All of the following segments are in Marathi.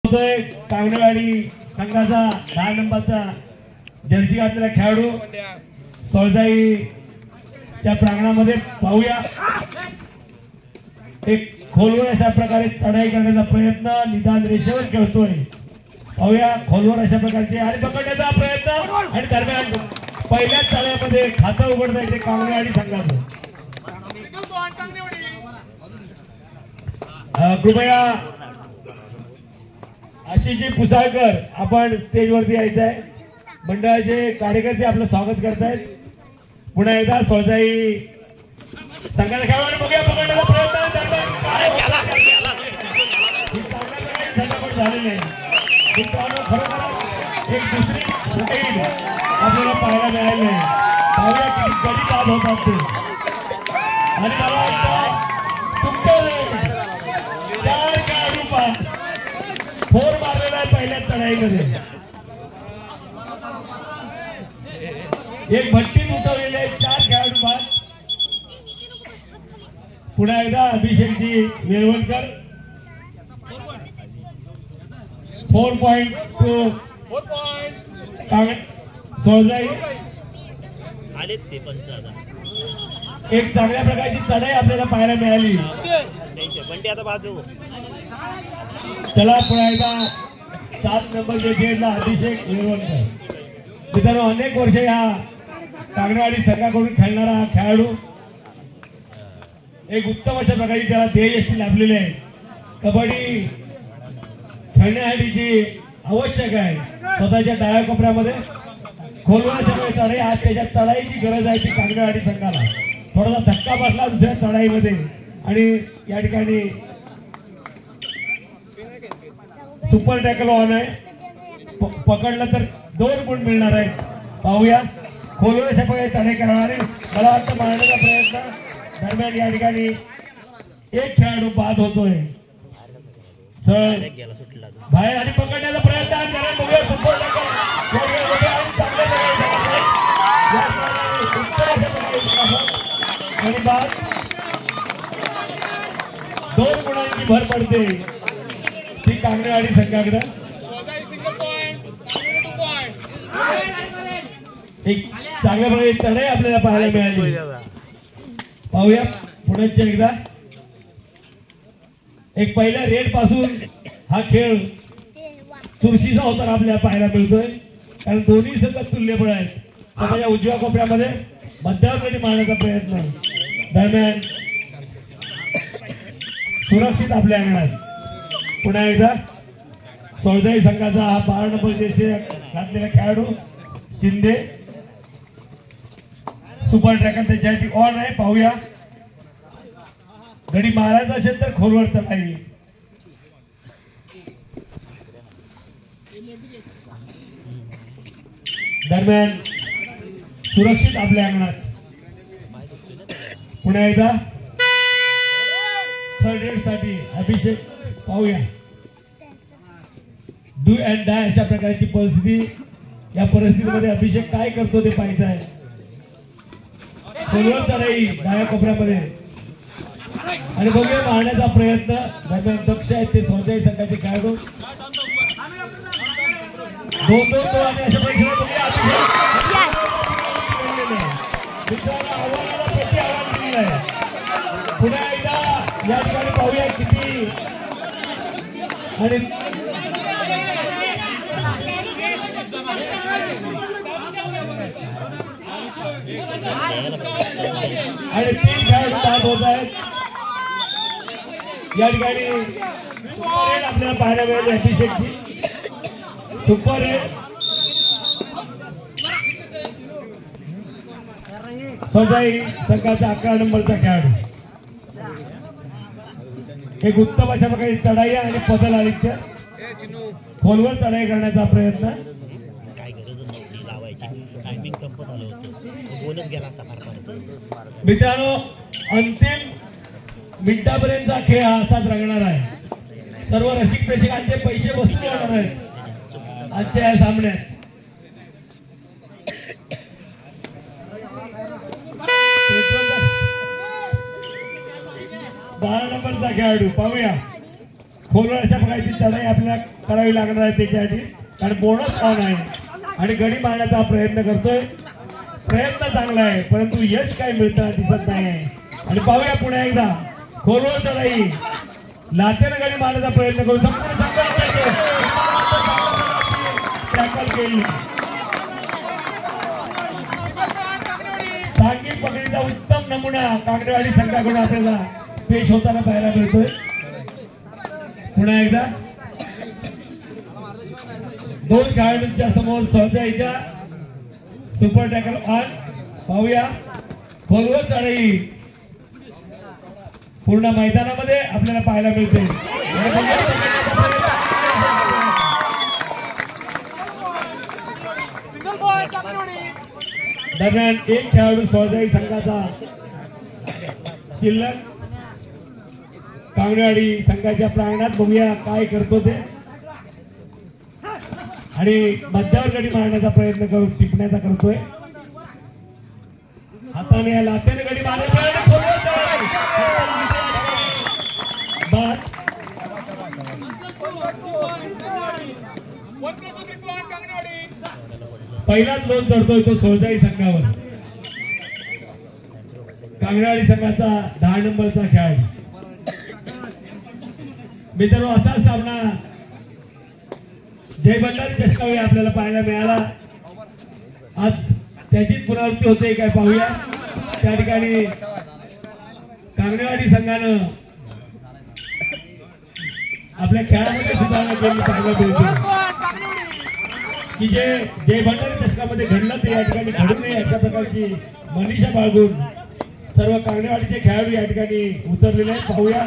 कांगणेवाडी संघाचा 10 नंबरचा जर्सी घातलेला खेळाडू सोळजाईच्या प्रांगणामध्ये पाहूया। एक खोलवर अशा प्रकारे चढाई करण्याचा प्रयत्न, निदान रेषेवर खेळतोय। पाहूया खोलवर अशा प्रकारचे आणि पकडण्याचा प्रयत्न आणि दरम्यान पहिल्या चढाईमध्ये खातं उघडता येते कांगणेवाडी संघाचं। कृपया आशिषजी पुसाळकर आपण स्टेजवरती यायचं आहे। मंडळाचे कार्यकर्ते आपलं स्वागत करतायत। पुन्हा एकदा सोळजाई संघाला खेळाडू बघूया पकडण्याचा प्रयत्न झालेले मित्रांनो, खरोखर एक दुसरी स्टाईल आपल्याला पाहायला मिळाली नाही। पाहूया किती कधी बाद होतात ते आणि मला वाटतं चार खेळाडू बाद फोर मारलेला आहे पहिल्या चढाईमध्ये। एक भट्टीत उठवलेले 4 खेळाडू बाद। पुन्हा एकदा अभिषेकजी वेलवलकर 4.2 सोळजाई आलेच ते पंच आता एक चांगल्या प्रकारची चढाई आपल्याला पाहायला मिळाली। पण आता बाजू चला पुन्हा एकदा 7 नंबरच्या गेटला अभिषेक वेलवलकर। मित्रांनो, अनेक वर्ष या कांगणेवाडी संघाकडून खेळणारा हा खेळाडू एक उत्तम अशा प्रकारे त्याला ध्येययशी लाभलेले आहे। कबड्डी खेळण्यासाठी जी आवश्यक आहे स्वतःच्या डाव्या कोपऱ्यामध्ये खोलवण्याच्या चढाई, आज त्याच्या चढाईची गरज आहे ती कांगणेवाडी संघाला। थोडासा धक्का बसला दुसऱ्या चढाईमध्ये आणि या ठिकाणी सुपर टॅकल ऑन आहे। पकडलं तर 2 गुण मिळणार आहेत। पाहूया खोलवण्याच्या पहिले चढाई करणारे मला वाटतं मारण्याचा प्रयत्न दरम्यान या ठिकाणी एक खेळाडू बाद होतोय बाहेर आणि पकडण्याचा प्रयत्न बघूया सुपर टॅकल आणि बाद 2 गुणांची भर पडते ती कांगणेवाडी संघाकडे। एक चांगल्या प्रकारे चढाई आपल्याला पाहायला मिळाली। पाहूया पुढे एकदा एक पहिल्या रेड पासून हा खेळ चुरशीचा होताना आपल्याला पाहायला मिळतोय, कारण दोन्ही संघ तुल्यबळ आहेत। स्वतःच्या उजव्या कोपऱ्यामध्ये मध्यवर्ती मारण्याचा प्रयत्न दरम्यान सुरक्षित आपल्या अंगणात। पुन्हा एकदा सोळजाई संघाचा हा 12 नंबर जर्सी घातलेला खेळाडू शिंदे सुपर ट्रॅकर त्याच्यासाठी ऑन आहे। पाहूया गडी मारायचा असेल तर खोलवर चढाई। दरम्यान सुरक्षित आपल्या अंगणात। पुन्हा एकदा थर्ड एड साठी अभिषेक। पाहूया डू अँड डाय अशा प्रकारची परिस्थिती, या परिस्थितीमध्ये अभिषेक काय करतो ते पाहायचं आहे। खोलवर चढाई डाव्या कोपऱ्यामध्ये आणि बघूया मारण्याचा प्रयत्न दरम्यान दक्ष आहेत ते सोळजाई संघाचे खेळाडू। 2-2 आणि अशा प्रकारे आव्हानाला प्रति आव्हान दिलेलं आहे। पुन्हा एकदा या ठिकाणी पाहूया किती आणि आणि 3 खेळाडू बाद होत आहेत या ठिकाणी। सुपर एड आपल्याला पाहायला मिळाली अभिषेकची सुपर एड। सोळजाई संघाचा 11 नंबरचा खेळाडू एक उत्तम अशा प्रकारे चढाई आणि पदल आलित्य खोलवर चढाई करण्याचा प्रयत्न। मित्रांनो, अंतिम मिनिटापर्यंतचा खेळ हा असाच रंगणार आहे। सर्व रसिक प्रेक्षकांचे पैसे वसूल होणार आहेत आजच्या या सामन्यात। 12 नंबरचा खेळाडू पाहूया खोलवर अशा प्रकारची चढाई आपल्याला करावी लागणार आहे त्याच्यासाठी, कारण बोनस ऑन आहे आणि गडी मारण्याचा प्रयत्न करतोय. प्रयत्न चांगला आहे परंतु यश काय मिळतं दिसत नाही आहे. आणि पाहूया पुन्हा एकदा खोलवर चढाई लाथेनं गडी मारण्याचा प्रयत्न करू टॅकल केली. सांघिक पकडीचा उत्तम नमुना कांगडेवाडी संघाकडून आपल्याला पेश होताना पाहायला मिळतोय. पुन्हा एकदा दोन खेळाडूंच्या समोर सहजाईच्या सुपर टॅकल ऑन. पाहूया खोलवर चढाई पूर्ण मैदानामध्ये आपल्याला पाहायला मिळते. दरम्यान एक खेळाडू सहजाई संघाचा शिल्लक कांगडेवाडी संघाच्या प्रांगणात बघूया काय करतो ते. आणि मध्यावर गडी मारण्याचा प्रयत्न करू टिपण्याचा करतोय. हाताने या लाथेने गडी पहिलाच लोन चढतोय तो सोळजाई संघावर. कांगडेवाडी संघाचा 10 नंबरचा खेळाडू. मित्रांनो असा सामना जय भंडारी चषकावे आपल्याला पाहायला मिळाला. आज त्याचीच पुनरावृत्ती होते काय पाहूया. त्या ठिकाणी कांगडेवाडी संघानं आपल्या खेळामध्ये सुधारणा केली पाहायला मिळते की जे जय भंडारी चषकामध्ये घडलं ते या ठिकाणी घडू नये अशा प्रकारची मनीषा बाळगून सर्व कांगडेवाडीचे खेळाडू या ठिकाणी उतरलेले आहेत. पाहूया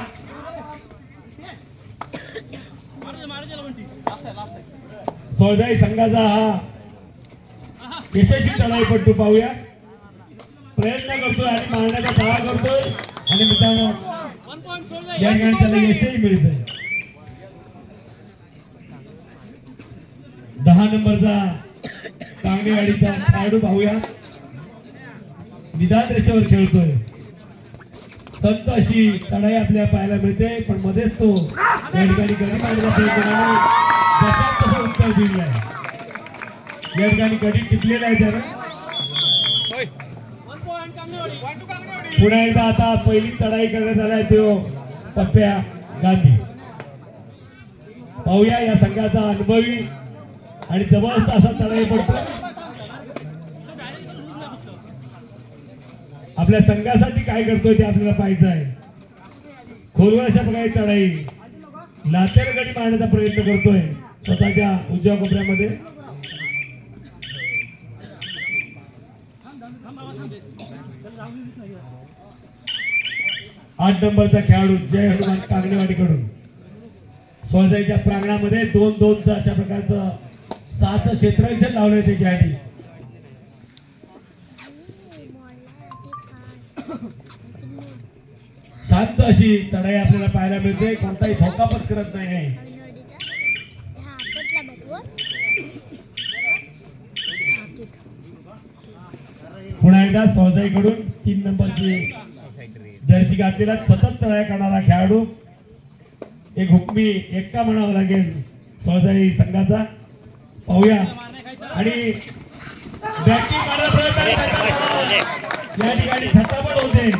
सोळजाई संघाचा हा यशस्वी चढाईपट्टू. पाहूया प्रयत्न करतोय आणि मारण्याचा दावा करतोय आणि मित्रांनो या ठिकाणी त्याला यशही मिळतंय. 10 नंबरचा कांगडेवाडीचा खेळाडू पाहूया निदान रेषेवर खेळतोय. संत अशी चढाई आपल्याला पाहायला मिळते पण मध्येच तो या ठिकाणी गडी मारण्याचा प्रयत्न तसं उत्तर दिलेलं आहे. या ठिकाणी गडी टिपलेला आहे त्यानं. पुन्हा एकदा आता पहिली चढाई करण्यात आलाय तो पप्प्या गांधी. पाहूया या संघाचा अनुभवी आणि जबरदस्त असा चढाई पडतो. आपल्या संघासाठी काय करतोय ते आपल्याला पाहायचं आहे. खोलवर अशा प्रकारे चढाई लाथेर गडी मारण्याचा प्रयत्न करतोय स्वतःच्या उजव्या कोपऱ्यामध्ये. आठ नंबरचा खेळाडू जय हनुमान कांगडेवाडीकडून सोळजाईच्या प्रांगणामध्ये 2-2 अशा प्रकारचं 7 क्षेत्ररक्षण लावलंय त्याच्या आधी. शांत अशी चढाई आपल्याला पाहायला मिळते. कोणताही धोका पत्करत नाही आहे. पुन्हा एकदा सोळजाईकडून 3 नंबरची जर्सी घातलेला सतत चढाई करणारा खेळाडू एक हुकमी एक्का म्हणावं लागेल सोळजाई संघाचा. पाहूया आणि बॅटिंग या ठिकाणी छतापड होते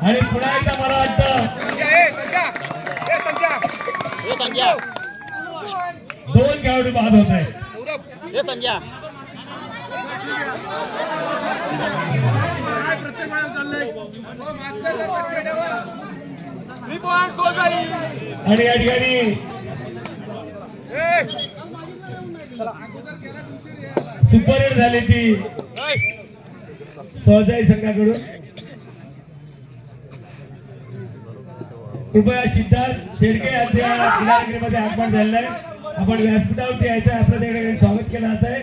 आणि पुन्हा एकदा मला वाटतं 2 खेळाडू बाद होत आहेत. आणि या ठिकाणी सुपर हिट झाली ती सोळजाई संघाकडून. कृपया सिद्धार्थ शेडके यांच्या क्रीडानगरीमध्ये आगमन झालेलं आहे. आपण व्यासपीठावरती यायचं आपल्या तिकडे स्वागत केलं जात आहे.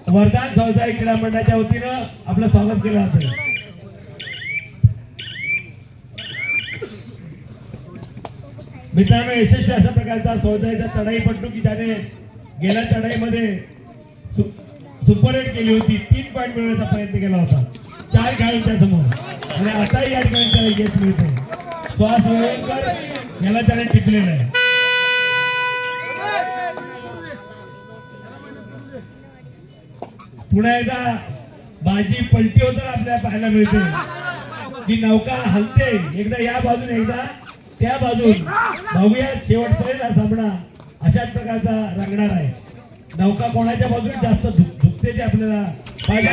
वरदान सोळजाई क्रीडा मंडळाच्या वतीनं आपलं स्वागत केलं जात आहे. मित्रांनो यशस्वी अशा प्रकारचा सोळजाईचा चढाईपट्टू की ज्याने गेल्या चढाईमध्ये सुपर 8 केली होती, 3 पॉईंट मिळवण्याचा प्रयत्न केला होता 4 खेळाडूंच्या समोर आणि आताही या ठिकाणी त्याला यश मिळते. सुहास वेळेकर याला त्याने टिपलेलं आहे. पुन्हा एकदा बाजी पलटी होताना आपल्याला पाहायला मिळते की नौका हलते, एकदा या बाजून एकदा त्या बाजून. बघूया शेवटपर्यंत हा सामना अशाच प्रकारचा रंगणार आहे. नौका कोणाच्या बाजून जास्त झुकते ते आपल्याला पाहायला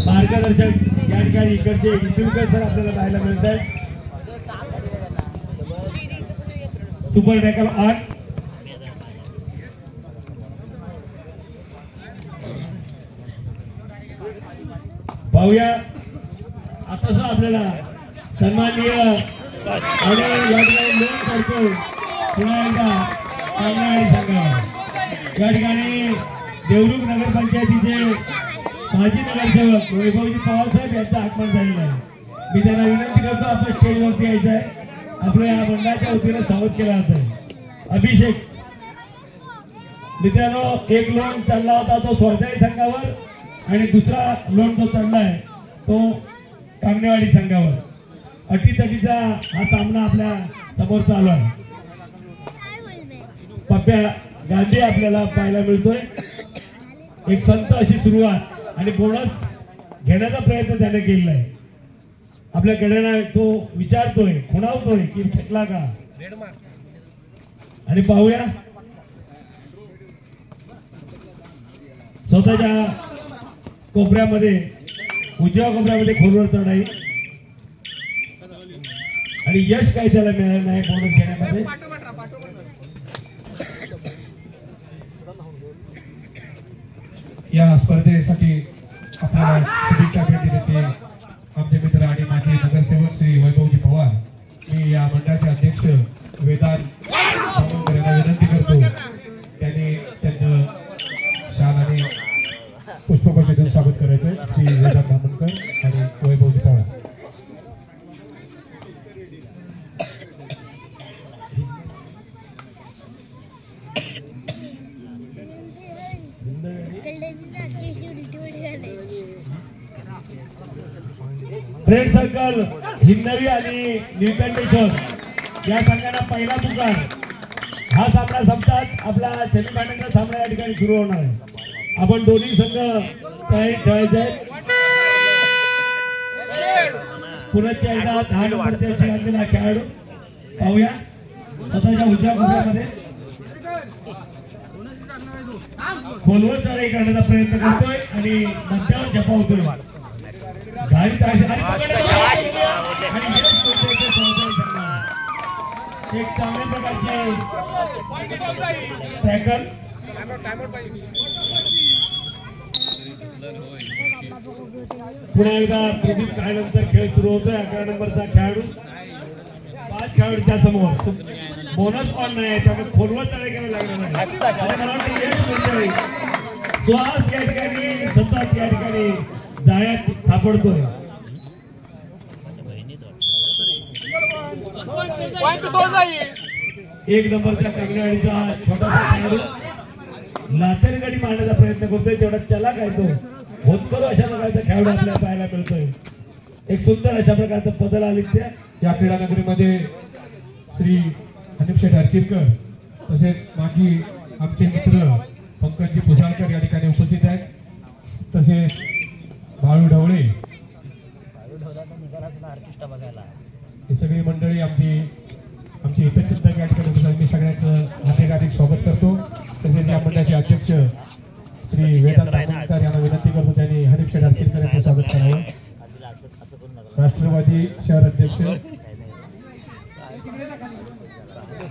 मार्गदर्शक या ठिकाणी इकडचे इंदुरकर सर आपल्याला पाहायला मिळत आहे. सुपर टॅकल 8 पाहूया. आता आपल्याला सन्माननीय आणि या ठिकाणी लोन करतो पुन्हा एकदा कांगणेवाडी संघ. या ठिकाणी देवरुख नगरपंचायतीचे माजी नगरसेवक वैभवजी पवार साहेब यांचं आगमन झालेलं आहे. मी त्यांना विनंती करतो आपल्या स्टेजवरती यायचं आहे. आपल्या या मंडळाच्या वतीने स्वागत केलं जातं. अभिषेक मित्रांनो, एक लोन चढला होता तो स्वरजाई संघावर आणि दुसरा लोन जो चढलाय तो कांगणेवाडी संघावर. अटीतटीचा हा सामना आपल्या समोर चालू आहे. पप्प्या गांधी आपल्याला पाहायला मिळतोय. एक संत अशी सुरुवात आणि बोनस घेण्याचा प्रयत्न त्याने केलेला आहे. आपल्या गड्यांना तो विचारतोय, खुणावतोय की फेकला का, आणि पाहूया स्वतःच्या कोपऱ्यामध्ये उजव्या कोपऱ्यामध्ये खोलवर चढाई आणि यश काही त्याला मिळालं नाही बोनस घेण्यामध्ये. या स्पर्धेसाठी आपल्याला शुभेच्छा भेटी देते आमचे मित्र आणि माजी नगरसेवक श्री वैभवजी पवार. मी या मंडळाचे अध्यक्ष वेदांत दामोदकर यांना विनंती करतो त्यांनी त्यांचं शाल आणि पुष्पगुच्छ देऊन स्वागत करायचं. श्री वेदांत दामोदकर आणि वैभवजी पवार. फ्रेंड सर्कल हिंदवी आणि निळकंठेश्वर या संघांना पहिला पुकार. हा सामना संपतात आपला सेमीफायनलचा सामना या ठिकाणी सुरू होणार आहे. आपण दोन्ही संघ तयारीत ठेवायचे आहेत. पुण्याच्या एकदा 10 नंबरच्या श्रीलंकेला खेळाडू पाहूया स्वतःच्या उजव्या कोपऱ्यामध्ये खोलवर चढाई करण्याचा प्रयत्न करतोय आणि मध्यावर झपावतोय. एक चांगल्या प्रकारचे टॅकल. पुन्हा एकदा प्रदीप काळनंतर खेळ सुरू होतोय. 11 नंबरचा खेळाडू 5 खेळाडूच्या समोर बोनस ऑन नाही त्यामुळे खोलवर चढाई करायला लागणार नाही. सुहास या ठिकाणी सतत या ठिकाणी जाळ्यात सापडतोय. एक नंबरच्या कांगणेवाडीचा छोटासा खेळाडू लाचरगडी मारण्याचा प्रयत्न करतोय. तेवढा त्याला काय तो होतकरू अशा प्रकारचा खेळाडू आपल्याला पाहायला मिळतोय. एक सुंदर अशा प्रकारचा बदल आदित्य या क्रीडा नगरीमध्ये श्री हनीफ शेठ अर्चिरकर तसेच माजी आमचे मित्र पंकजी पुसाळकर या ठिकाणी उपस्थित आहेत. तसेच बाळू ढवळे ही सगळी मंडळी आमची हितचिंतक या ठिकाणी उपस्थित. मी सगळ्यांचं हार्दिक स्वागत करतो. तसेच या मंडळाचे अध्यक्ष श्री वेदांत दामोदकर यांना विनंती करतो त्यांनी हनीफ शेठ अर्चिरकर यांचं स्वागत करावं. राष्ट्रवादी शहर अध्यक्ष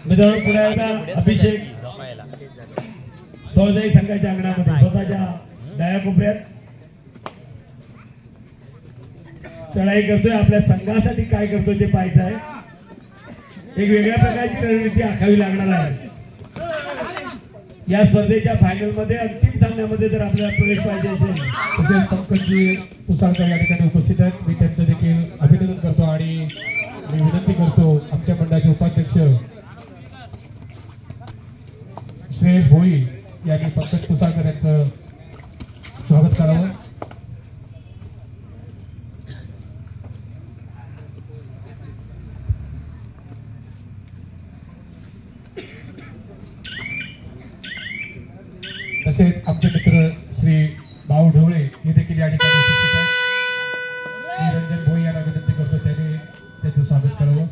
मित्रांनो पुन्हा एकदा अभिषेक स्वरजाई संघाच्या अंगणामध्ये स्वतःच्या डाव्या कोपऱ्यात चढाई करतोय. आपल्या संघासाठी काय करतोय ते पाहायचं आहे. एक वेगळ्या प्रकारची रणनीती आखावी लागणार आहे. या स्पर्धेच्या फायनल मध्ये अंतिम सामन्यामध्ये जर आपल्याला प्रवेश पाहिजे असेल तसेच पंकजी पुसाळकर या ठिकाणी उपस्थित आहेत. मी त्यांचं देखील अभिनंदन करतो आणि मी विनंती करतो आमच्या मंडळाचे उपाध्यक्ष श्रेयस भोई यांनी पंकज कुसाळकर यांचं स्वागत करावं. तसेच आमचे मित्र श्री भाऊ ढवळे हे देखील या ठिकाणी उपस्थित आहेत. मी रंजन भोई यांना विनंती करतो त्यांनी त्याचं स्वागत करावं.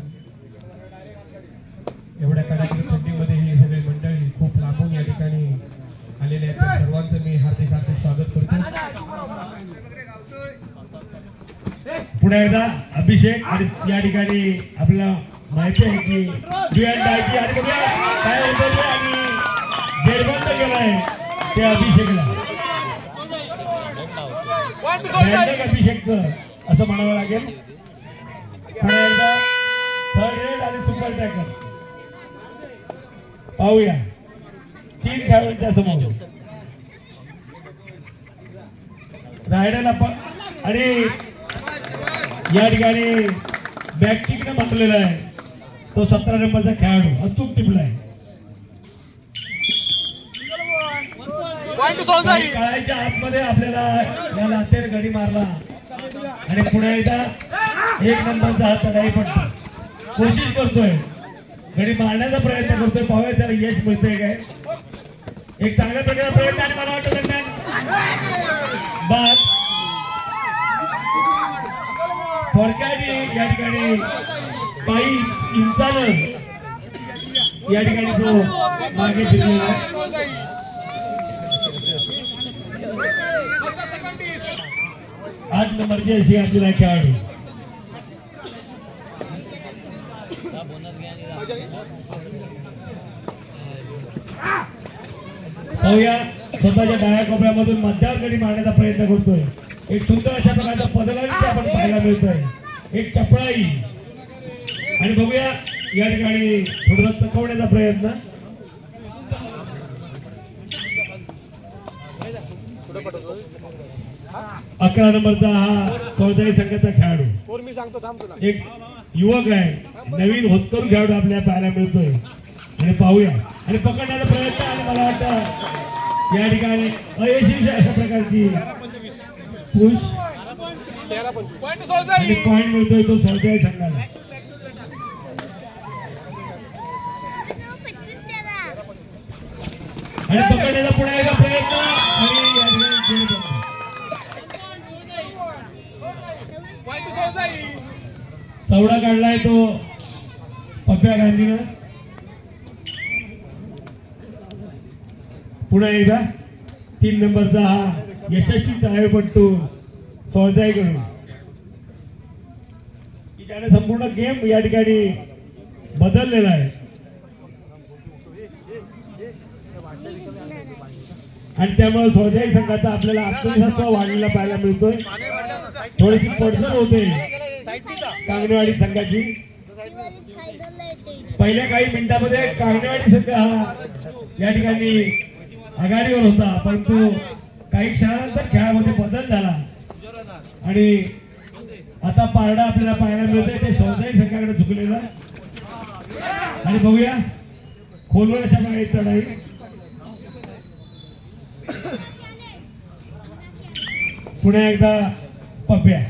एवढ्या कडाक्याच्या थंडीमध्ये ही सगळी मंडळी खूप लांबून या ठिकाणी आलेले आहेत. त्या सर्वांचं मी हार्दिक स्वागत करतो. पुन्हा एकदा अभिषेक आणि या ठिकाणी आपल्याला माहिती आहे की दुय्यांची आणि काय उतरले आणि जेरबंद केलाय ते अभिषेकला अभिषेकचं असं म्हणावं लागेल. पुन्हा एकदा थर्ड रेड आणि सुपर टॅकर पाहूया 3 खेळाडूंच्या समोर रायडरला आणि या ठिकाणी बॅककिकने म्हटलेला आहे तो 17 नंबरचा खेळाडू अचूक टिपलाय. काळाच्या आतमध्ये आपल्याला या लातेर गडी मारला आणि पुन्हा एकदा 1 नंबरचा हात तडाई पडतो. कोशिश करतोय गडी मारण्याचा प्रयत्न करतोय. पाहूया त्याला यश मिळतंय काय. एक चांगल्या प्रकारचा प्रयत्न आणि मला वाटतं दरम्यान बाद थोडक्यात या ठिकाणी काही इंचानं या ठिकाणी तो मागे फिरलेला आहे. 8 नंबरची अशी आपल्याला खेळाडू पाहूया स्वतःच्या डाव्या कोपऱ्यामधून मध्यावर गडी मारण्याचा प्रयत्न करतोय. एक सुंदर अशा प्रकारचा पदगाडी आपण पाहायला मिळतोय. एक चपळाई आणि बघूया या ठिकाणी थोडं चकवण्याचा प्रयत्न. अकरा नंबरचा हा चौदाई संघाचा खेळाडू एक युवक आहे. नवीन होतकरू खेळाडू आपल्याला पाहायला मिळतोय आणि पाहूया आणि पकडण्याचा प्रयत्न आणि मला वाटतं या ठिकाणी अयशस्वी अशा प्रकारची पुश आणि पॉइंट मिळतोय तो चौदाई संघाला. आणि पकडण्याचा पुन्हा एकदा प्रयत्न आणि या ठिकाणी चौडा काढलाय तो पप्प्या गांधीनं. पुन्हा एकदा 3 नंबरचा हा यशस्वी तळाईपट्टू सोळजाईकडून की त्याने संपूर्ण गेम या ठिकाणी बदललेला आहे आणि त्यामुळे सोळजाई संघाचा आपल्याला आत्मविश्वास वाढलेला पाहायला मिळतोय. थोडीशी पडझड होते कांगणेवाडी संघाची. पहिल्या काही मिनिटांमध्ये कांगणेवाडी संघ हा या ठिकाणी आघाडीवर होता परंतु काही क्षणानंतर खेळामध्ये बदल झाला आणि आता पारडा आपल्याला पाहायला मिळतोय ते सोळजाई संघाकडे झुकलेला. आणि बघूया खोलवर अशा प्रकारे चढाई. पुन्हा एकदा पप्प्या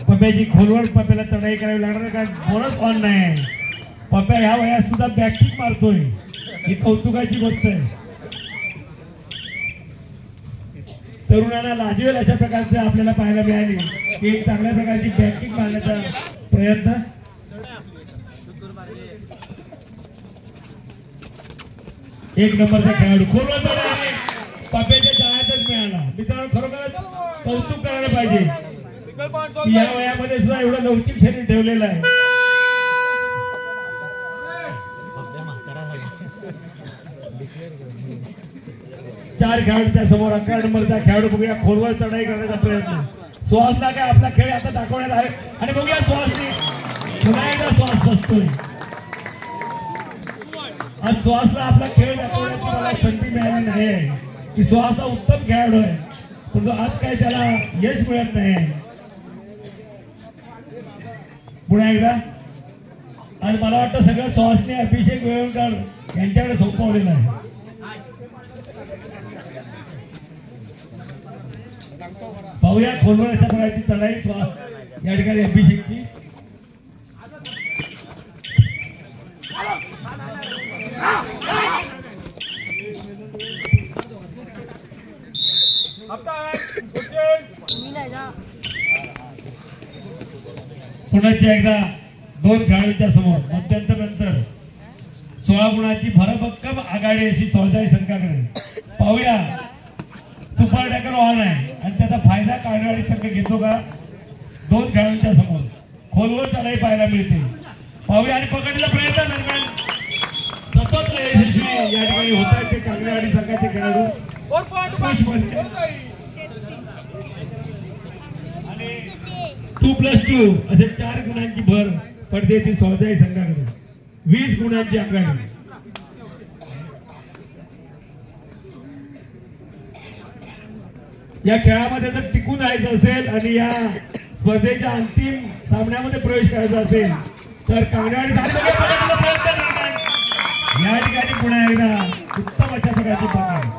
पप्प्याची खोलवर पप्प्याला चढाई करावी लागणार कारण बोनस ऑन नाही. पप्प्या ह्या वयात सुद्धा बॅककिक मारतोय ही कौतुकाची गोष्ट आहे. तरुणांना लाजवेल अशा प्रकारचे आपल्याला पाहायला मिळाले की एक चांगल्या प्रकारची बॅककिक मारण्याचा प्रयत्न. एक नंबरचा खेळाडू खोलवर चढा पप्प्याच्या जाळ्यातच मिळाला. मित्रांनो खरोखरच कौतुक करायला पाहिजे या वयामध्ये सुद्धा एवढं लवचिक शरीर ठेवलेलं आहे. चार खेळाडूच्या समोर 11 नंबरचा खेळाडू बघूया खोलवर चढाई करण्याचा प्रयत्न. सुहासला काय आपला खेळ आता दाखवण्यात आहे आणि बघूया सुहासनी पुन्हा एकदा सुहास बसतोय आज सुहासला आपला खेळ दाखवण्याची मला संधी मिळाली नाही आहे की सुहास हा उत्तम खेळाडू आहे, परंतु आज काय त्याला यश मिळत नाही आहे. पुन्हा एकदा आज मला वाटतं सगळं सुहासने अभिषेक वेळवणकर यांच्याकडे सोपवलेलं आहे. पाहूया खोलवर अशा प्रकारची चढाई सुहास या ठिकाणी अभिषेकची. पुन्हा एकदा दोन खेळाडूंच्या समोर मध्यंतरानंतर 16 गुणाची भरभक्कम आघाडी अशी चौदाई संघाकडे. पाहूया सुपर टॅकल ऑन आहे आणि त्याचा फायदा काढणारी संघ घेतो का. दोन खेळाडूंच्या समोर खोलवर चढाई पाहायला मिळते. पाहूया आणि पकडण्याचा प्रयत्न दरम्यान सतत यशस्वी या ठिकाणी होत आहेत ते कांगणेवाडी संघाचे खेळाडू. आणि 2+2 असे 4 गुणांची भर पडते ती चौदाई संघाकडे. 20 गुणांची आघाडी. या खेळामध्ये जर टिकून राहायचं असेल आणि या स्पर्धेच्या अंतिम सामन्यामध्ये प्रवेश करायचा असेल तर कांगणेवाडी या ठिकाणी पुन्हा एकदा उत्तम अशा प्रकारची पकड.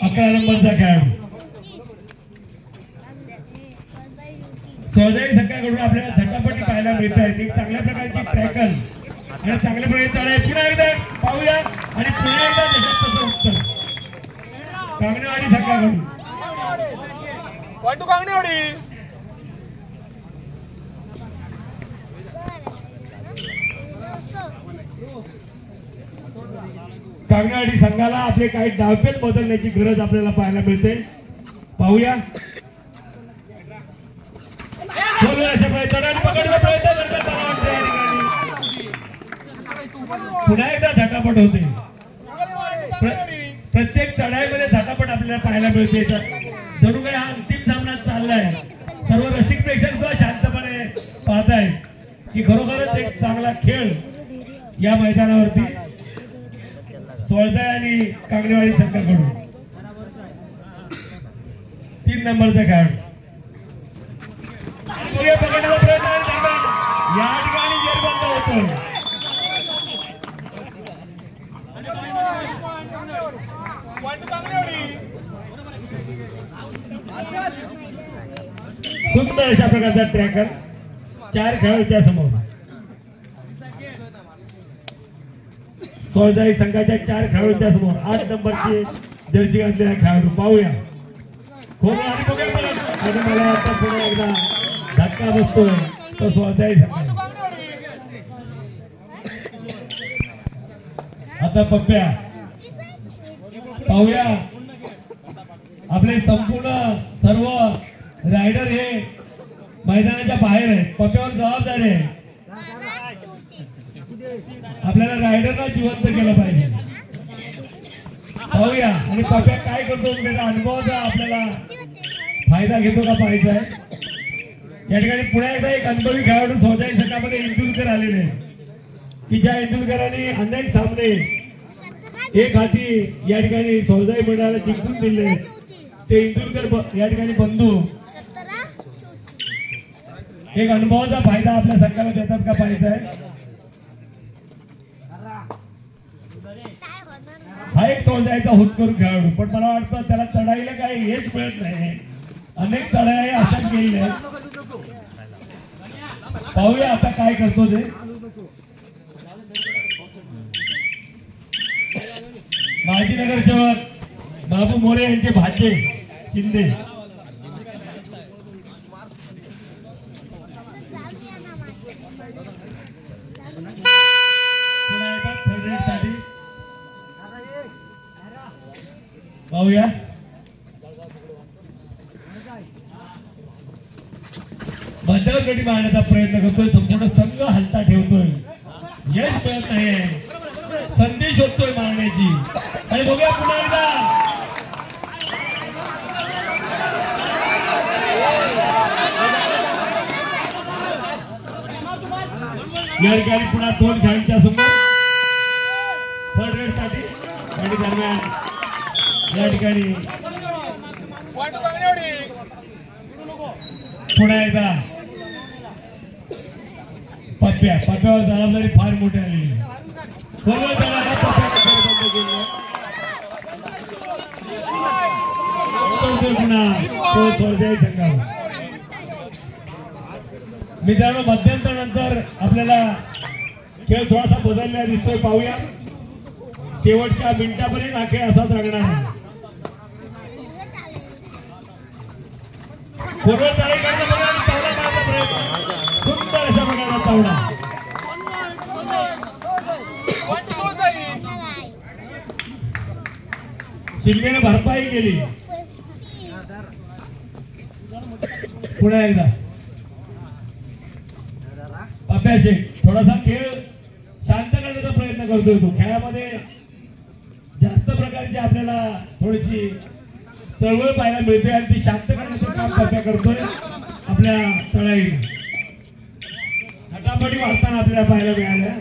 11 नंबरचा खेळाडू चौदाई संघाकडून आपल्याला झटापटी पाहायला मिळत आहे. एक चांगल्या प्रकारची टॅकल आणि चांगल्या प्रकारे चढाई. पुन्हा एकदा पाहूया आणि पुन्हा एकदा त्याच्यात उत्तर कांगणेवाडी संघाकडून. कांगणेवाडी संघाला आपले काही डावपेच बदलण्याची गरज आपल्याला पाहायला मिळते. पाहूया पुन्हा एकदा झटापट होते. प्रत्येक चढाईमध्ये झटापट आपल्याला पाहायला मिळते. जणू काही हा अंतिम सामना चाललाय. सर्व रसिक प्रेक्षक सुद्धा शांतपणे पाहताय की खरोखरच एक चांगला खेळ या मैदानावरती चौदाई आणि कांगणेवाडी संघाकडून. 3 नंबरचा खेळाडू पकडण्याचा प्रयत्न या ठिकाणी जेरबंद होतो. सुंदर अशा प्रकारचा ट्रॅकर 4 खेळाडूच्या समोर. चौदाई संघाच्या 4 खेळाडूंच्या समोर 8 नंबरची जर्सी घातलेला खेळाडू. पाहूया खोल आणि मला आता पुन्हा एकदा धक्का बसतोय तो चौदाई संघ. आता पप्प्या पाहूया आपले संपूर्ण सर्व रायडर हे मैदानाच्या बाहेर आहेत. पप्प्यावर जबाबदारी आहे. आपल्याला रायडरला जिवंत केलं पाहिजे. पाहूया आणि पप्प्या काय करतो त्याचा अनुभवाचा आपल्याला फायदा घेतो का पाहायचा आहे. या ठिकाणी पुन्हा एकदा एक अनुभवी खेळाडू चौदाई संघामध्ये इंदुरकर आलेले की ज्या इंदुरकरांनी अनेक सामने एक हाती या ठिकाणी चौदाई मंडळाला जिंकून दिले. ते इंदुरकर या ठिकाणी बंधू एक अनुभवाचा फायदा आपल्या संघाला देतात का पाहायचा आहे. हा एक चौदाईचा हुतकरू खेळाडू, पण मला वाटतं त्याला चढाईला काही हेच मिळत नाही. अनेक चढाई अशाच गेलेल्या आहेत. पाहूया आता काय करतो ते. माजी नगरसेवक बाबू मोरे यांचे भाचे शिंदे पुन्हा एकदा थर्ड रेड साठी. पाहूया मध्यावर गडी मारण्याचा प्रयत्न करतोय. संपूर्ण संघ हलता ठेवतोय. यश मिळत नाही. संधी शोधतोय मारण्याची आणि बघूया पुन्हा एकदा या ठिकाणी पुन्हा 2 खेळाडूंच्या समोर थर्ड रेड साठी आणि दरम्यान या ठिकाणी पुन्हा एकदा पप्प्यावर जबाबदारी फार मोठी आलेली आहे. मित्रांनो मध्यंतरानंतर आपल्याला खेळ थोडासा बदललेला दिसतोय. पाहूया शेवटच्या मिनिटापर्यंत हा खेळ असाच राहणार आहे. सुंदर अशा प्रकारचा तावडा शिंदेने भरपाई केली. पुन्हा एकदा अभ्यासिक थोडासा खेळ शांत करण्याचा प्रयत्न करतोय. तो खेळामध्ये जास्त प्रकारची आपल्याला थोडीशी चळवळ पाहायला मिळते आणि ती शांत करण्याचं काम पप्प्या करतोय. आपल्या तळाईने हटापटी वाढताना आपल्याला पाहायला मिळाल्या.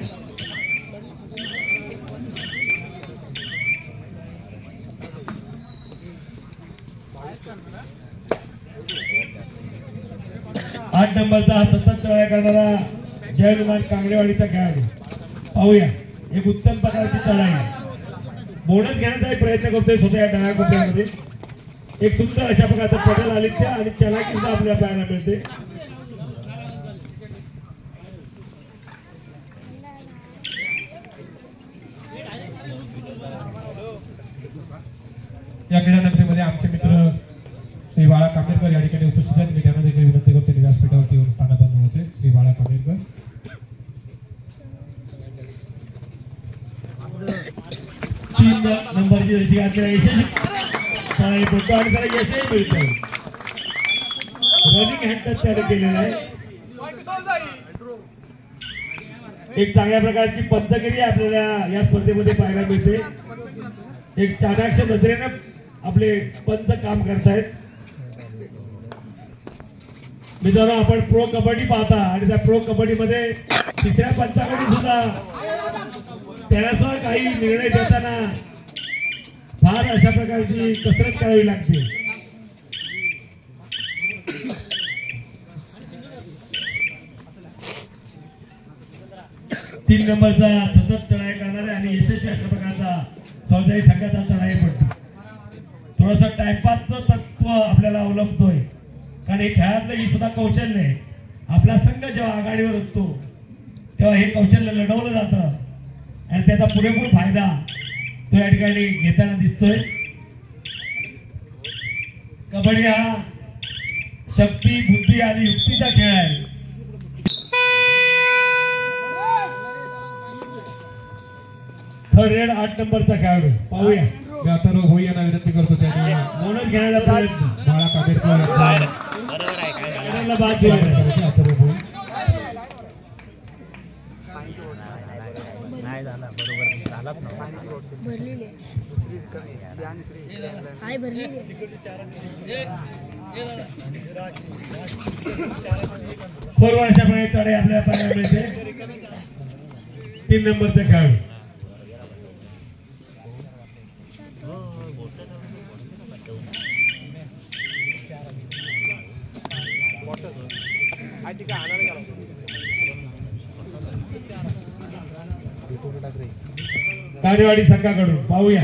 आठ नंबरचा सतत चढाई करणारा जयनुमान कांगडेवाडीचा खेळाडू. पाहूया एक उत्तम प्रकारची चढाई बोनस घेण्याचाही प्रयत्न करतोय स्वतः या डाव्या कोपऱ्यामध्ये. एक सुंदर अशा प्रकारचा पडल आलित्य आणि चलाकी सुद्धा आपल्याला पाहायला मिळते. या क्रीडा नगरीमध्ये आमचे मित्र श्री बाळा कामेरकर या ठिकाणी उपस्थित आहेत. मी त्यांना देखील विनंती करतो व्यासपीठावरती येऊन स्थानापन्न होते. श्री बाळा कामेरकर 3 नंबरची रशी आपल्याला यशस्वी आणि त्याला यशही मिळतं. रनिंग हँड त्याने केलेला आहे. एक चांगल्या प्रकारची पंचगिरी आपल्याला या स्पर्धेमध्ये पाहायला मिळते. एक चाणाक्ष नजरेनं आपले पंच काम करतायत. मित्रांनो आपण प्रो कबड्डी पाहता आणि त्या प्रो कबड्डी मध्ये तिसऱ्या पंचाकडून सुद्धा त्यासह काही निर्णय देताना फार अशा प्रकारची कसरत करावी लागते. तीन नंबरचा सतत चढाई करणारे आणि यशस्वी अशा प्रकारचा चौदाही संघाचा चढाई पडतो. थोडंसं टाइमपासचं तत्व आपल्याला अवलंबतोय कारण हे खेळातलं ही सुद्धा कौशल्य आहे. आपला संघ जेव्हा आघाडीवर असतो तेव्हा हे कौशल्य लढवलं जातं आणि त्याचा पुरेपूर फायदा तो या ठिकाणी घेताना दिसतोय. कबड्डी हा शक्ती बुद्धी आणि युक्तीचा खेळ आहे. थर्ड रेड 8 नंबरचा खेळाडू पाहूया. मी आता होई यांना विनंती करतो त्यांनी बोनस घेण्याचा प्रयत्न बाळा कामेरकर बरोबर आहे काय बाद दिलेला नाही झाला बरोबर झालाच ना भरलेले हाय भरलेले खोल वर्षाप्रमाणे चढाई आपल्याला पाहायला मिळते. 3 नंबरचा खेळाडू कांडेवाडी संघाकडून पाहूया.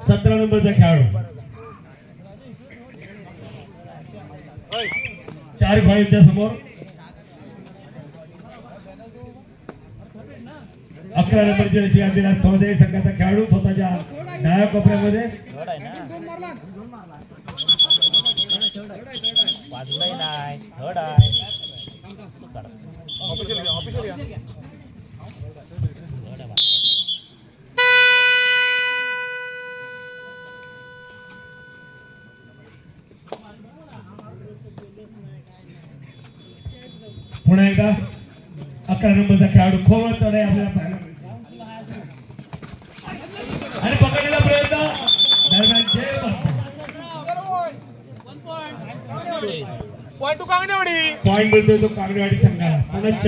17 नंबरचा खेळाडू 4 खेळाडूंच्या समोर 11 नंबरची रशी दिला चौदाही संघाचा खेळाडू स्वतःच्या डाव्या कोपऱ्यामध्ये वाजलंय नाही थर्ड आहे. पुन्हा एकदा 11 नंबरचा खेळाडू खोल चढाई आपल्याला पाहायला मिळते आणि पकडलेला प्रयत्न दरम्यान जय पॉइंट मिळतोय तो कांगडेवाडी संघाला. पुनश्च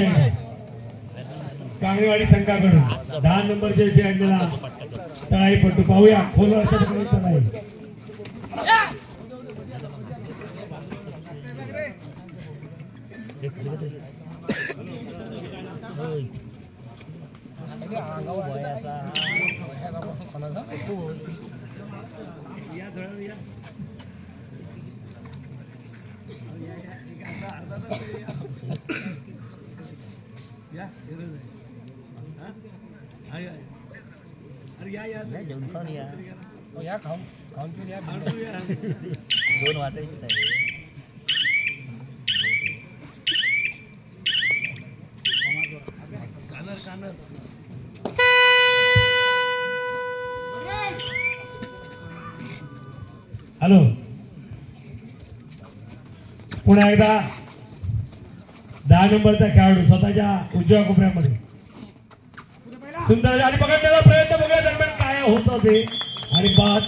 कांगडेवाडी संघाकडून 10 नंबरचे जे आणलेला तळाईपट्टू पाहूया. खोल अशा प्रकारे तळाई जेवण खाऊन या खाऊन दोन वाजायचे हॅलो. पुन्हा एकदा 10 नंबरचा खेळाडू स्वतःच्या उजव्या कोपऱ्यामध्ये सुंदर आणि पकडण्याचा प्रयत्न बघूया दरम्यान काय होतं ते. आणि बाद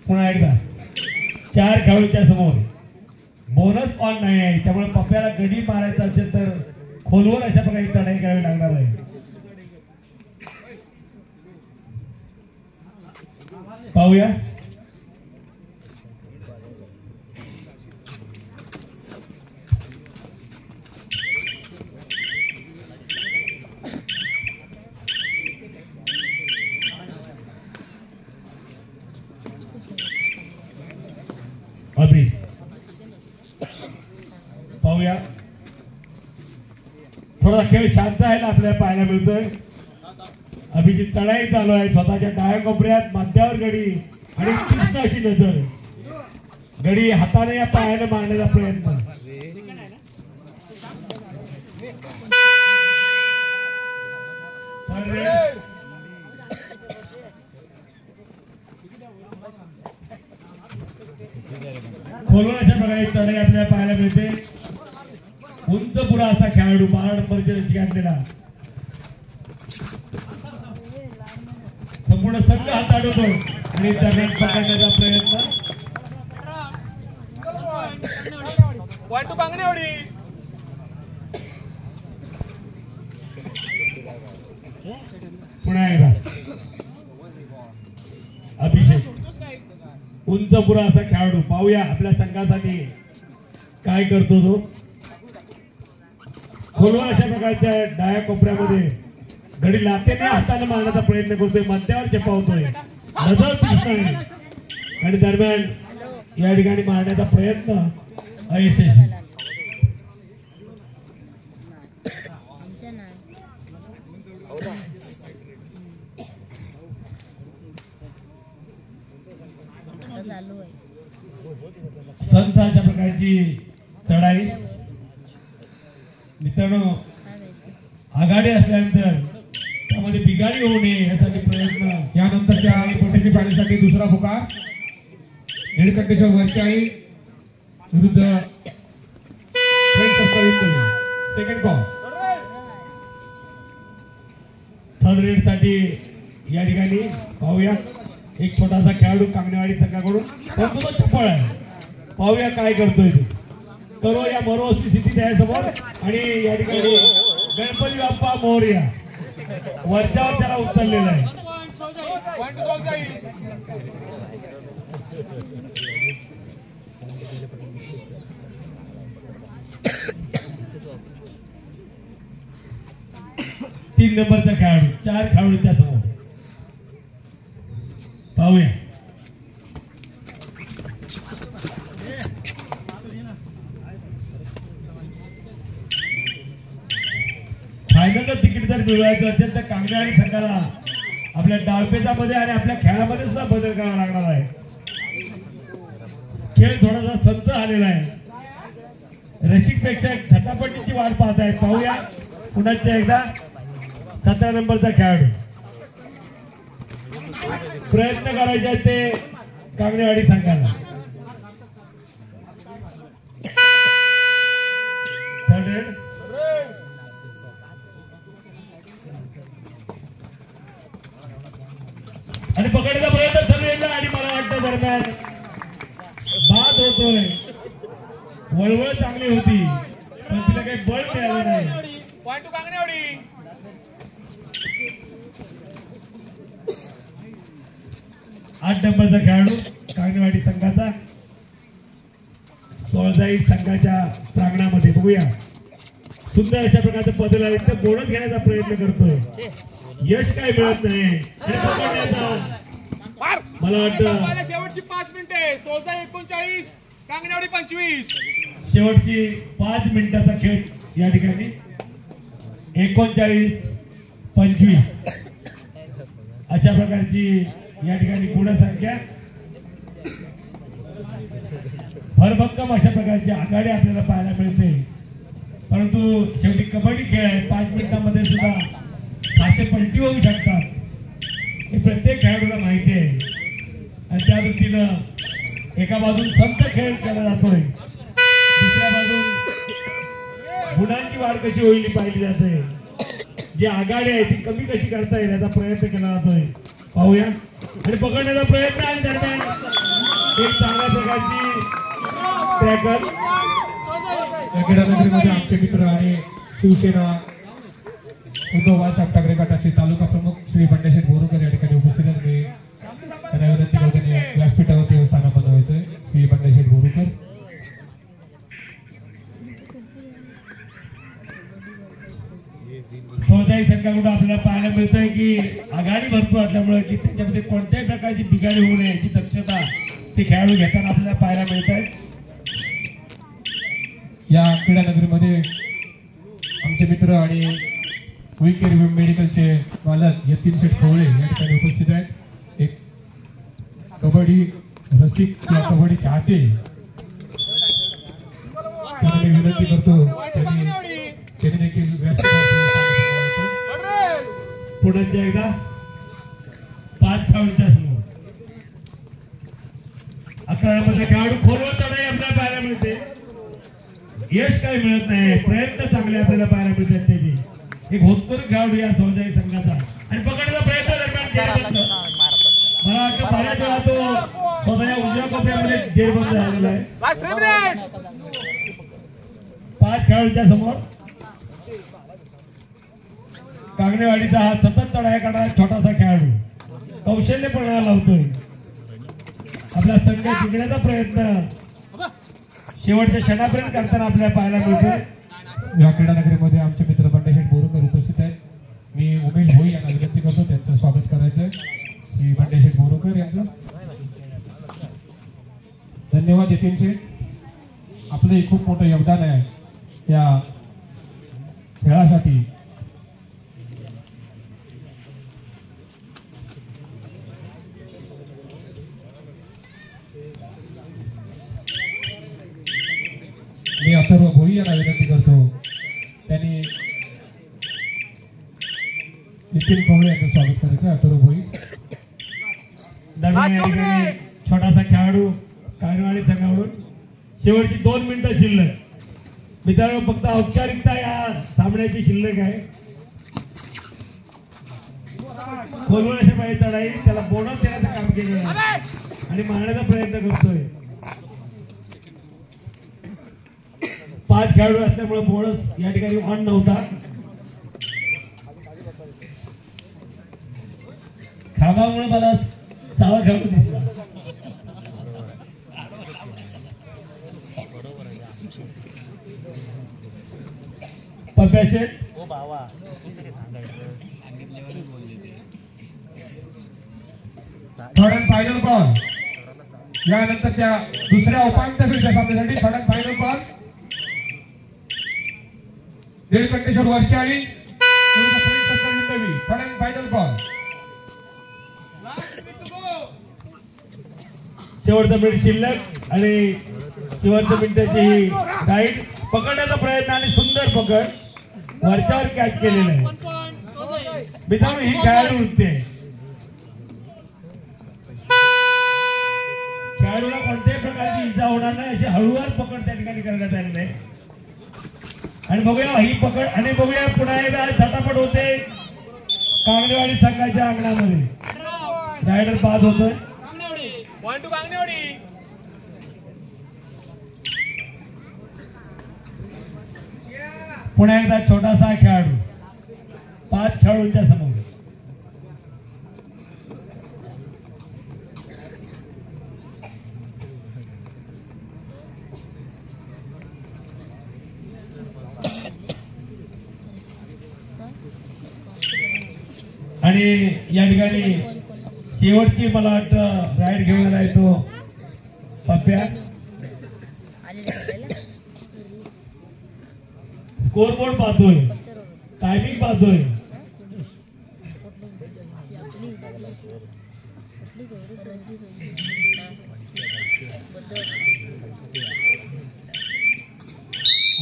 पुन्हा एकदा 4 खेळाडूच्या समोर बोनस ऑन नाही आहे. त्यामुळे पप्प्याला गडी मारायचा असेल तर खोलवर अशा प्रकारे चढाई करावी लागणार आहे. पाहूया. पाहूया. थोडा खेळ शांत आहे ना आपल्याला पाहायला मिळतोय. अभिजित तळाई चालू आहे स्वतःच्या डाव्या कोपऱ्यात मध्यावर गडी आणि तीक्ष्ण अशी नजर. गडी हाताने या पायाने मारण्याचा प्रयत्न. खोलवर अशा प्रकारे चढाई आपल्याला पाहायला मिळते. उंच पुरा असा खेळाडू 12 नंबरच्या घातलेला संपूर्ण संघ हात अडवतो आणि दरम्यान पकडण्याचा प्रयत्न. पुन्हा एकदा अभिषेक उंच पुरा असा खेळाडू. पाहूया आपल्या संघासाठी काय करतो तो. खोलवर अशा प्रकारच्या डाव्या कोपऱ्यामध्ये गडी लातेने हाताने मारण्याचा प्रयत्न करतोय. मध्यावर चेपावतोय. नजर तीक्ष्ण आहे आणि दरम्यान या ठिकाणी मारण्याचा प्रयत्न अयशस्वी. संत अशा प्रकारची चढाई मित्रांनो आघाडी असल्यानंतर त्यामध्ये बिघाडी होऊ नये यासाठी प्रयत्न. यानंतरच्या पोटेची पाण्यासाठी दुसरा पुकार. निळकंठेश्वर वरचाळी विरुद्ध सेकंड कॉल. थर्ड रेड साठी या ठिकाणी पाहूया एक छोटासा खेळाडू कांगणेवाडी संघाकडून परंतु तो चपळ आहे. पाहूया काय करतोय ते. करो या मरो स्थितीत आहे समोर आणि या ठिकाणी गणपती बाप्पा मोरया वरच्यावर त्याला उचललेला आहे. तीन नंबरचा खेळाडू 4 खेळाडूच्या समोर पाहूया. फायनलचं तिकीट जर मिळवायचं असेल तर कांगणेवाडी संघाला आपल्या डावपेचामध्ये आणि आपल्या खेळामध्ये सुद्धा बदल करावा लागणार आहे. खेळ थोडासा संत आलेला आहे. रसिकपेक्षा झटापटीची वाट पाहत आहे. पाहूया पुन्हा एकदा 17 नंबरचा खेळाडू. प्रयत्न करायचे ते कांगणेवाडी संघाला. आणि पकडण्याचा प्रयत्न ठरलेला आणि मला वाटतं दरम्यान बाद होतोय. वळवळ चांगली होती पण तिला काही बळ मिळालं नाही. 8 नंबरचा खेळाडू कांगणेवाडी संघाचा सोळजाई संघाच्या प्रांगणामध्ये बघूया. सुंदर अशा प्रकारचं बदल आहे. तर बोनस घेण्याचा प्रयत्न करतोय. यश काय मिळत नाही. मला वाटतं शेवटची 5 मिनिटे. सोळजाई 39 कांगणेवाडी 25. शेवटची 5 मिनिटाचा खेळ या ठिकाणी 39-25 अशा प्रकारची या ठिकाणी गुणसंख्या. भरभक्कम अशा प्रकारची आघाडी आपल्याला पाहायला मिळते. परंतु शेवटी कबड्डी खेळ आहे. 5 मिनिटांमध्ये सुद्धा 500 पलटी होऊ शकतात हे प्रत्येक खेळाडूला माहिती आहे. आणि त्या दृष्टीनं एका बाजून संत खेळ केला जातोय, दुसऱ्या बाजून गुणांची वाढ कशी होईल पाहिली जाते. जी आघाडी आहे ती कमी कशी करता येईल याचा प्रयत्न केला जातोय. पाहूया. आणि पकडण्याचा प्रयत्न आणि दरम्यान एक चांगल्या प्रकारची ट्रॅकर. या क्रीडानगरीमध्ये आमचे मित्र आणि शिवसेना उद्धव बाळासाहेब ठाकरे गटाचे तालुका प्रमुख श्री बंडेशेठ बोरुकर या ठिकाणी उपस्थित आहेत. त्यांना विनंती करतो व्यासपीठावरती स्थान बनवायचंय. श्री बंडेशेठ बोरुकर. सोळजाई संघाकडून आपल्याला पाहायला मिळतंय की आघाडी भरपूर असल्यामुळे की त्याच्यामध्ये कोणत्याही प्रकारची बिघाडी होऊ नये याची दक्षता ते खेळाडू घेताना आपल्याला पाहायला मिळत आहे. या क्रीडानगरीमध्ये आमचे मित्र आणि विकेर मेडिकलचे मालक यतीन शेठ खवळे या ठिकाणी उपस्थित आहेत. एक कबड्डी रसिक किंवा कबड्डी चाहते त्यांना मी विनंती करतो त्यांनी देखील पुढे एकदा 5 खेळाडूच्या समोर 11 मध्ये खेळाडू खोलवर चढाई आपल्याला पाहायला मिळते. यश काही मिळत नाही. प्रयत्न चांगले आपल्याला पाहायला मिळतात त्याची. एक होतकरू खेळाडू या सोळजाई संघाचा आणि पकडण्याचा प्रयत्न दरम्यान मला वाटतं बऱ्याच वेळा तो स्वतःच्या उजव्या कोपऱ्यामध्ये जेरबंद झालेला आहे. 5 खेळाडूच्या समोर कांगणेवाडीचा हा सतत चढाई करणारा छोटासा खेळाडू कौशल्यपणा लावतोय. आपला संघ जिंकण्याचा प्रयत्न शेवटच्या क्षणापर्यंत करताना आपल्याला पाहायला मिळतोय. या क्रीडानगरीमध्ये आमचे मित्र बंडेशेठ बोरुकर उपस्थित आहेत. मी उमेश भोई यांना विनंती करतो त्यांचं स्वागत करायचं. श्री बंडेशेठ बोरुकर यांचं धन्यवाद. यतीन शेठ आपलं खूप मोठं योगदान आहे या खेळासाठी. मी अथर्व भोई यांना विनंती करतो त्यांनी नितीन खवळे यांचं स्वागत करायचं. अथर्व भोई. दरम्यान या ठिकाणी छोटासा खेळाडू कांगणेवाडी संघाकडून शेवटची 2 मिनिटं शिल्लक. मित्रांनो फक्त औपचारिकता या सामन्याची शिल्लक आहे. खोलवर अशा पाहिजे चढाई त्याला बोनस देण्याचं काम केलेलं आहे आणि मारण्याचा प्रयत्न करतोय. 5 खेळाडू असल्यामुळे बोनस या ठिकाणी ऑन नव्हता. खांबामुळे मला 6 खेळाडू दिसला. पप्याशेठ ओ बावा थर्ड अँड फायनल कॉल. यानंतरच्या दुसऱ्या उपांत्य फेरीच्या सामन्यासाठी थर्ड अँड फायनल कॉल. निळकंठेश्वर वरचाळी थर्ड अँड फायनल कॉल. शेवटचा मिनिट शिल्लक आणि शेवटच्या मिनिटाची ही गाईड. पकडण्याचा प्रयत्न आणि सुंदर पकड वरच्यावर कॅच केलेला आहे. मित्रांनो ही खेळाडू वृत्ती आहे. खेळाडूला कोणत्याही प्रकारची इजा होणार नाही अशी हळूवार पकड त्या ठिकाणी करण्यात आलेली आहे. आणि बघूया ही पकड आणि बघूया पुन्हा एकदा झटापट होते कांगणेवाडी संघाच्या अंगणामध्ये. रायडर बाद होतोय. Point to Kanganewadi. पुन्हा एकदा छोटासा खेळाडू 5 खेळाडूंच्या समोर. आणि या ठिकाणी शेवटची मला वाटतं राईड घेऊन आलाय तो पप्प्या. स्कोरबोर्ड पाहतोय, टायमिंग पाहतोय.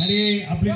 आणि आपली